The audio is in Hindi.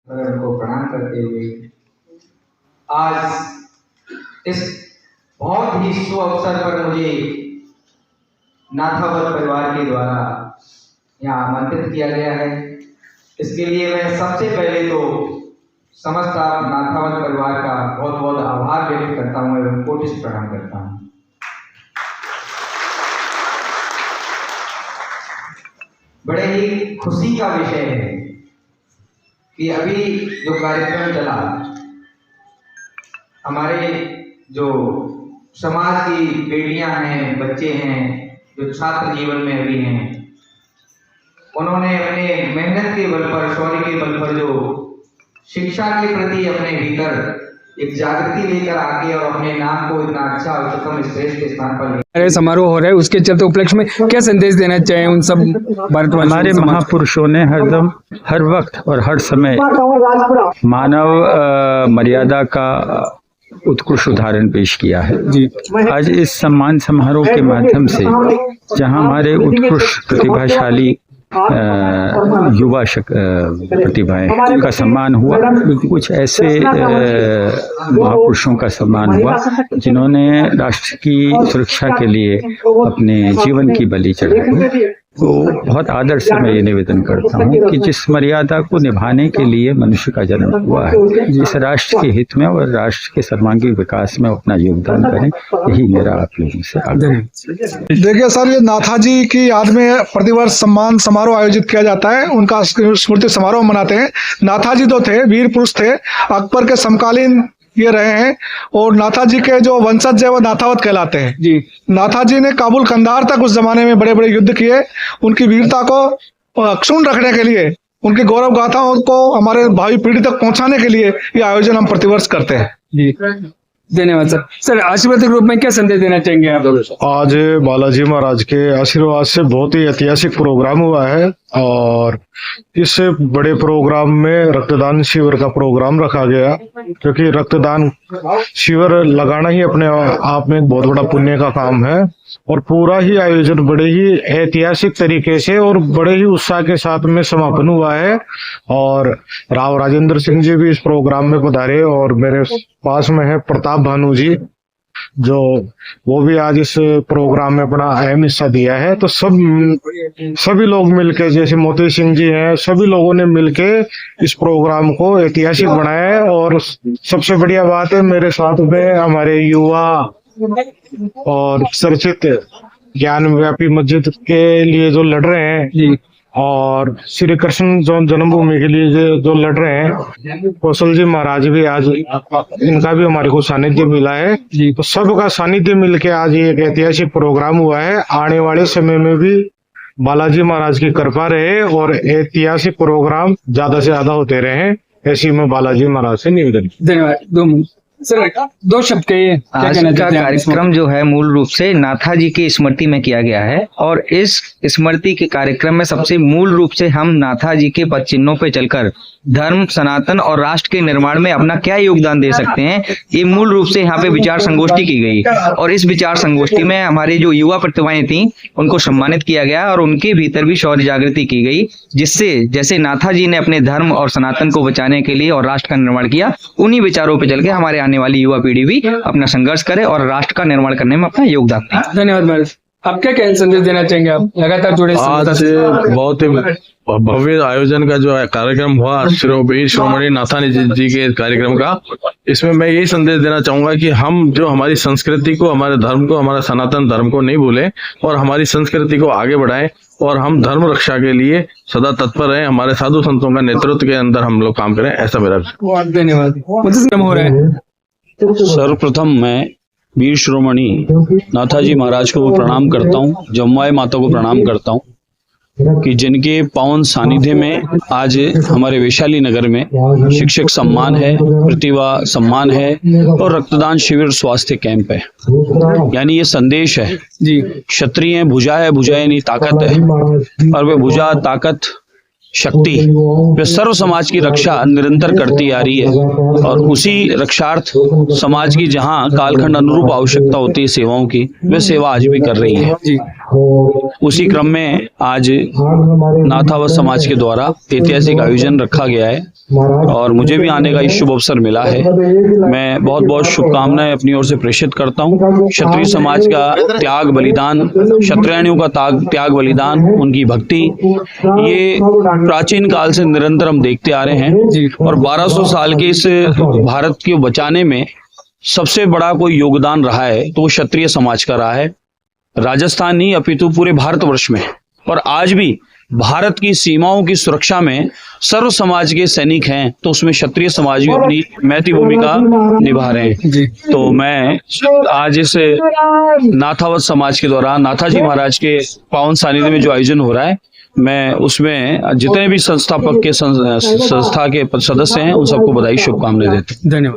उनको प्रणाम करते हुए आज इस बहुत ही शुभ अवसर पर मुझे नाथावत परिवार के द्वारा यहाँ आमंत्रित किया गया है। इसके लिए मैं सबसे पहले तो समस्त नाथावत परिवार का बहुत बहुत आभार व्यक्त करता हूँ एवं कोटि प्रणाम करता हूँ। बड़े ही खुशी का विषय है कि अभी जो कार्यक्रम चला, हमारे जो समाज की बेटियां हैं, बच्चे हैं, जो छात्र जीवन में अभी हैं, उन्होंने अपने मेहनत के बल पर, शौर्य के बल पर जो शिक्षा के प्रति अपने भीतर एक जागृति लेकर आके और अपने नाम को इतना अच्छा और उत्तम श्रेष्ठ स्थान पर समारोह हो रहा है, उसके चलते उपलक्ष्य में क्या संदेश देना चाहिए उन सब भारतवासियों? हमारे महापुरुषों ने हरदम, हर वक्त और हर समय मानव मर्यादा का उत्कृष्ट उदाहरण पेश किया है जी। आज इस सम्मान समारोह के माध्यम से जहां हमारे उत्कृष्ट प्रतिभाशाली युवा प्रतिभाएं का सम्मान हुआ, कुछ ऐसे महापुरुषों का सम्मान हुआ जिन्होंने राष्ट्र की सुरक्षा के लिए अपने जीवन की बलि चढ़ाई। तो बहुत आदर से मैं ये निवेदन करता हूँ कि जिस मर्यादा को निभाने के लिए मनुष्य का जन्म हुआ है, जिस राष्ट्र के हित में और राष्ट्र के सर्वांगीण विकास में अपना योगदान करें, यही मेरा आप लोगों से आग्रह है। देखिए सर, ये नाथाजी की याद में प्रतिवर्ष सम्मान समारोह आयोजित किया जाता है, उनका स्मृति समारोह मनाते हैं। नाथाजी तो थे, वीर पुरुष थे, अकबर के समकालीन ये रहे हैं और नाथाजी के जो वंशज है वो नाथावत कहलाते हैं जी। नाथाजी ने काबुल कंधार तक उस जमाने में बड़े बड़े युद्ध किए। उनकी वीरता को अक्षुण्ण रखने के लिए, उनकी गौरव गाथाओं को हमारे भावी पीढ़ी तक पहुंचाने के लिए ये आयोजन हम प्रतिवर्ष करते हैं जी। धन्यवाद सर। सर, आशीर्वाद के रूप में क्या संदेश देना चाहेंगे आप? आज बालाजी महाराज के आशीर्वाद से बहुत ही ऐतिहासिक प्रोग्राम हुआ है और इस बड़े प्रोग्राम में रक्तदान शिविर का प्रोग्राम रखा गया, क्योंकि रक्तदान शिविर लगाना ही अपने आप में एक बहुत बड़ा पुण्य का काम है। और पूरा ही आयोजन बड़े ही ऐतिहासिक तरीके से और बड़े ही उत्साह के साथ में समापन हुआ है। और राव राजेंद्र सिंह जी भी इस प्रोग्राम में पधारे और मेरे पास में है प्रताप भानु जी, जो वो भी आज इस प्रोग्राम में अपना अहम हिस्सा दिया है। तो सभी लोग मिलके, जैसे मोती सिंह जी हैं, सभी लोगों ने मिलके इस प्रोग्राम को ऐतिहासिक बनाया है। और सबसे बढ़िया बात है, मेरे साथ में हमारे युवा और चर्चित ज्ञान व्यापी मस्जिद के लिए जो लड़ रहे हैं जी, और श्री कृष्ण जन्मभूमि के लिए जो लड़ रहे हैं, कौशल जी महाराज भी आज, इनका भी हमारे को सानिध्य मिला है जी। तो सबका सानिध्य मिलके आज ये एक ऐतिहासिक प्रोग्राम हुआ है। आने वाले समय में भी बालाजी महाराज की कृपा रहे और ऐतिहासिक प्रोग्राम ज्यादा से ज्यादा होते रहे, ऐसी मैं बालाजी महाराज से निवेदन। धन्यवाद। सर, दो शब्द कहिए, क्या कहना चाहते हैं? कार्यक्रम जो है मूल रूप से नाथाजी की स्मृति में किया गया है और इस स्मृति के कार्यक्रम में सबसे मूल रूप से हम नाथाजी के पद चिन्हों पे चलकर धर्म, सनातन और राष्ट्र के निर्माण में अपना क्या योगदान दे सकते हैं, ये मूल रूप से यहाँ पे विचार संगोष्ठी की गई। और इस विचार संगोष्ठी में हमारी जो युवा प्रतिभाएं थी उनको सम्मानित किया गया और उनके भीतर भी शौर्य जागृति की गई, जिससे जैसे नाथाजी ने अपने धर्म और सनातन को बचाने के लिए और राष्ट्र का निर्माण किया, उन्हीं विचारों पर चल के हमारे आने वाली युवा पीढ़ी भी अपना संघर्ष करे और राष्ट्र का निर्माण करने में अपना योगदान दे। धन्यवाद महाराज। आप क्या संदेश देना चाहेंगे? आप लगातार जुड़े। आज बहुत ही भव्य आयोजन का जो कार्यक्रम हुआ वीर शिरोमणि नाथाजी जी के कार्यक्रम का, इसमें मैं यही संदेश देना चाहूंगा कि हम जो हमारी संस्कृति को, हमारे धर्म को, हमारा सनातन धर्म को नहीं भूलें और हमारी संस्कृति को आगे बढ़ाएं और हम धर्म रक्षा के लिए सदा तत्पर रहें। हमारे साधु संतों का नेतृत्व के अंदर हम लोग काम करें, ऐसा मेरा। धन्यवाद। हो रहा है। सर्वप्रथम मैं वीर शिरोमणि नाथाजी महाराज को प्रणाम करता हूँ, जमुआई माता को प्रणाम करता हूँ कि जिनके पावन सानिध्य में आज हमारे वैशाली नगर में शिक्षक सम्मान है, प्रतिभा सम्मान है और रक्तदान शिविर स्वास्थ्य कैंप है। यानी ये संदेश है जी, क्षत्रिय भुजा है, भुजाए नहीं ताकत है, और वे भुजा ताकत शक्ति वे सर्व समाज की रक्षा निरंतर करती आ रही है और उसी रक्षार्थ समाज की जहां कालखंड अनुरूप आवश्यकता होती है सेवाओं की, वे सेवा आज भी कर रही है। उसी क्रम में आज नाथावत समाज के द्वारा ऐतिहासिक आयोजन रखा गया है और मुझे भी आने का इस शुभ अवसर मिला है। मैं बहुत बहुत शुभकामनाएं अपनी ओर से प्रेषित करता हूं। क्षत्रिय समाज का त्याग बलिदान, क्षत्रियाणियों का त्याग बलिदान, उनकी भक्ति, ये प्राचीन काल से निरंतर हम देखते आ रहे हैं और 1200 साल के इस भारत को बचाने में सबसे बड़ा कोई योगदान रहा है तो क्षत्रिय समाज का रहा है। राजस्थान नहीं अपितु पूरे भारतवर्ष में, और आज भी भारत की सीमाओं की सुरक्षा में सर्व समाज के सैनिक हैं तो उसमें क्षत्रिय समाज भी अपनी महती भूमिका निभा रहे हैं। तो मैं आज इस नाथावत समाज के द्वारा नाथाजी महाराज के पावन सानिध्य में जो आयोजन हो रहा है, मैं उसमें जितने भी संस्थापक के संस्था के सदस्य हैं उन सबको बधाई शुभकामनाएं देता हूं। धन्यवाद।